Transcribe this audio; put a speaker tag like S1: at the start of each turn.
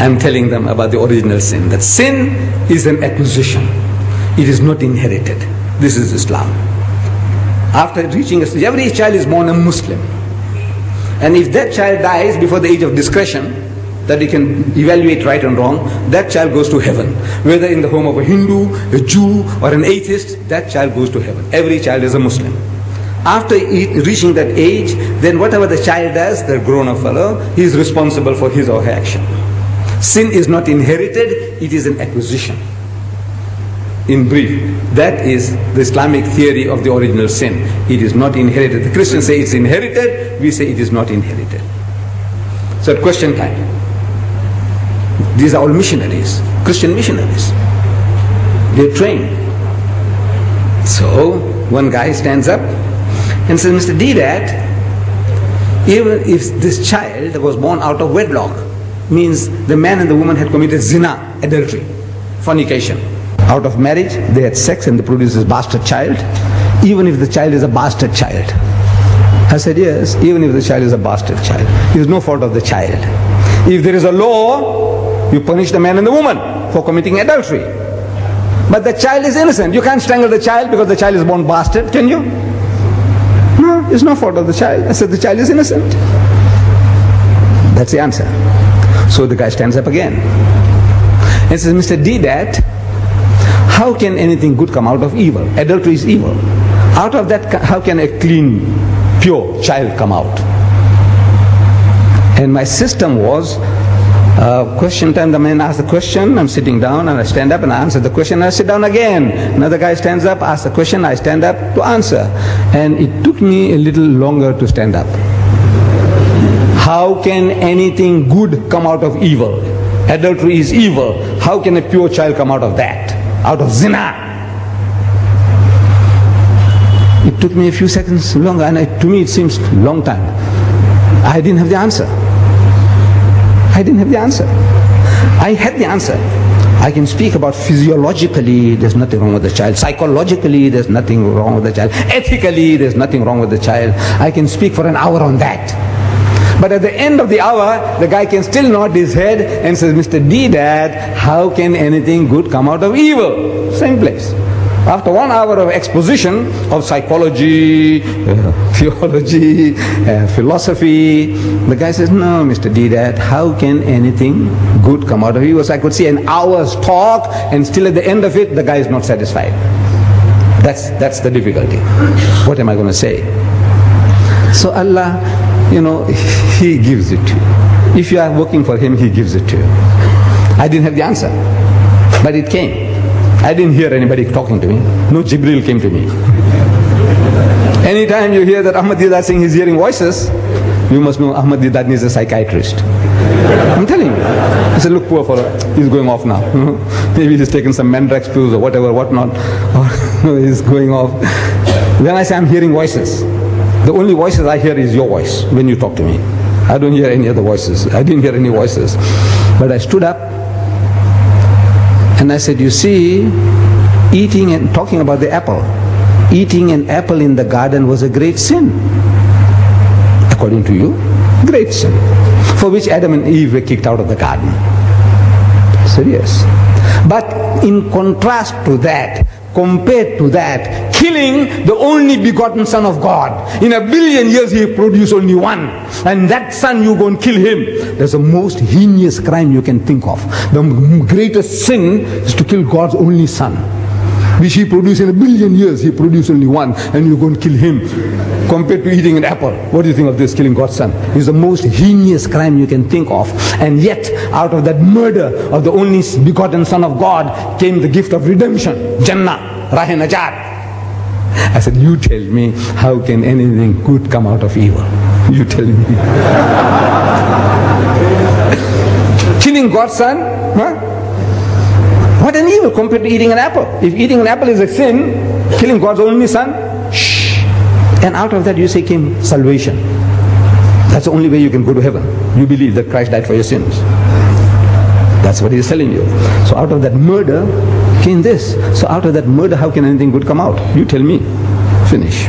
S1: I'm telling them about the original sin. That sin is an acquisition. It is not inherited. This is Islam. After reaching a stage, every child is born a Muslim. And if that child dies before the age of discretion, that he can evaluate right and wrong, that child goes to heaven. Whether in the home of a Hindu, a Jew, or an atheist, that child goes to heaven. Every child is a Muslim. After reaching that age, then whatever the child does, the grown-up fellow, he is responsible for his or her action. Sin is not inherited, it is an acquisition. In brief, that is the Islamic theory of the original sin. It is not inherited. The Christians say it's inherited, we say it is not inherited. So at question time, these are all missionaries, Christian missionaries. They're trained. So one guy stands up and says, Mr. Deedat, even if this child was born out of wedlock, means the man and the woman had committed zina, adultery, fornication. Out of marriage, they had sex and they produced this bastard child. Even if the child is a bastard child. I said, yes, even if the child is a bastard child. It is no fault of the child. If there is a law, you punish the man and the woman for committing adultery. But the child is innocent. You can't strangle the child because the child is born bastard, can you? No, it's no fault of the child. I said, the child is innocent. That's the answer. So the guy stands up again and says, Mr. Deedat, how can anything good come out of evil? Adultery is evil. Out of that, how can a clean, pure child come out? And my system was, question time, the man asks the question, I'm sitting down and I stand up and I answer the question and I sit down again. Another guy stands up, asks the question, I stand up to answer. And it took me a little longer to stand up. How can anything good come out of evil? Adultery is evil. How can a pure child come out of that? Out of zina? It took me a few seconds longer, and to me it seems a long time. I didn't have the answer. I didn't have the answer. I had the answer. I can speak about physiologically, there's nothing wrong with the child. Psychologically, there's nothing wrong with the child. Ethically, there's nothing wrong with the child. I can speak for an hour on that. But at the end of the hour, the guy can still nod his head and says, Mr. Deedat, how can anything good come out of evil? Same place. After 1 hour of exposition of psychology, theology, philosophy, the guy says, no, Mr. Deedat, how can anything good come out of evil? So I could see an hour's talk and still at the end of it, the guy is not satisfied. That's the difficulty. What am I going to say? So Allah, you know, He gives it to you. If you are working for Him, He gives it to you. I didn't have the answer, but it came. I didn't hear anybody talking to me. No Jibril came to me. Anytime you hear that Ahmad Deedat saying he's hearing voices, you must know Ahmad Deedat needs a psychiatrist. I'm telling you. I said, look, poor fellow, he's going off now. Maybe he's taken some Mandrax pills or whatever, whatnot. Or he's going off. Then I say, I'm hearing voices. The only voices I hear is your voice when you talk to me. I don't hear any other voices. I didn't hear any voices. But I stood up and I said, you see, eating and talking about the apple. Eating an apple in the garden was a great sin. According to you, great sin. For which Adam and Eve were kicked out of the garden. I said, yes. But in contrast to that, compared to that, killing the only begotten Son of God. In 1 billion years He produced only one. And that son, you go and kill him. That's the most heinous crime you can think of. The greatest sin is to kill God's only Son, which He produced in 1 billion years. He produced only one, and you go and kill him. Compared to eating an apple, what do you think of this, killing God's Son? It's the most heinous crime you can think of. And yet, out of that murder of the only begotten Son of God came the gift of redemption, Jannah, Rahe Najat. I said, you tell me, how can anything good come out of evil? You tell me. Killing God's Son? Huh? What an evil compared to eating an apple. If eating an apple is a sin, killing God's only Son, shh. And out of that you say came salvation. That's the only way you can go to heaven. You believe that Christ died for your sins. That's what He is telling you. So out of that murder came this. So out of that murder, how can anything good come out? You tell me. Finish.